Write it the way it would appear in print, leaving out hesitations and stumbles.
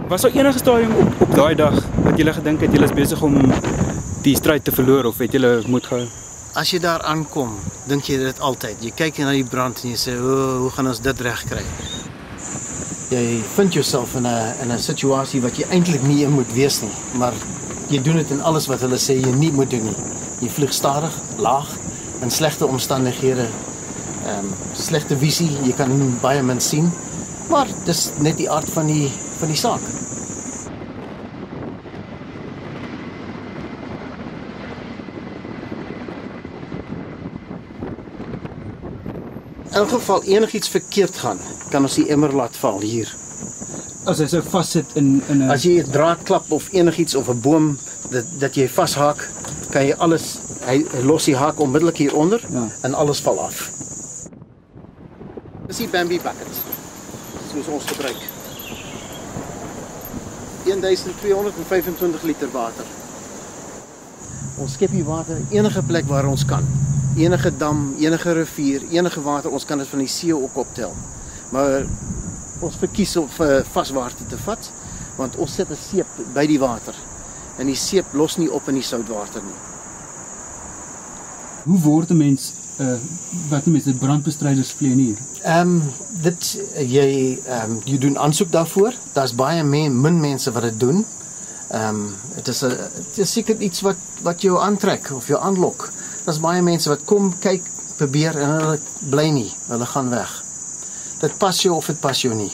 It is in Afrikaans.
Was daar enige stadium op daai dag dat julle gedink het julle is besig om die stryd te verloor of het julle moed gehou? As jy daar aankom, dink jy dit altyd. Jy kyk na die brand en jy sê, hoe gaan ons dit regkry? Jy vind jouself in 'n situasie wat jy eintlik nie in moet wees nie, maar jy doen dit in alles wat hulle sê jy nie moet doen nie. Jy vlieg stadig, laag, in slegte omstandighede, slegte visie, jy kan baie min sien, maar dis net die aard van die saak. In elk geval enigiets verkeerd gaan, kan ons die emmer laat val hier. As hy so vassit in 'n As jy 'n draad klap of enigiets of 'n boom dat jy vashaak, kan jy alles, hy los die haak onmiddellik hieronder en alles val af. Dis die Bambi buckets, soos ons gebruik. 1225 liter water. Ons skep die water enige plek waar ons kan. Enige dam, enige rivier, enige water, ons kan dit van die see ook optel. Maar ons verkies om vaswater te vat, want ons sit 'n seep by die water. En die seep los nie op in die soutwater nie. Hoe word 'n mens wat noem dit brandbestryders vlieënier? Jy doen aansoek daarvoor. Daar's baie min mense wat dit doen. Het is seker iets wat jou aantrek of jou aanlok. Daar's baie mense wat kom, kyk, probeer en hulle bly nie. Hulle gaan weg. Dit pas jou of dit pas jou nie.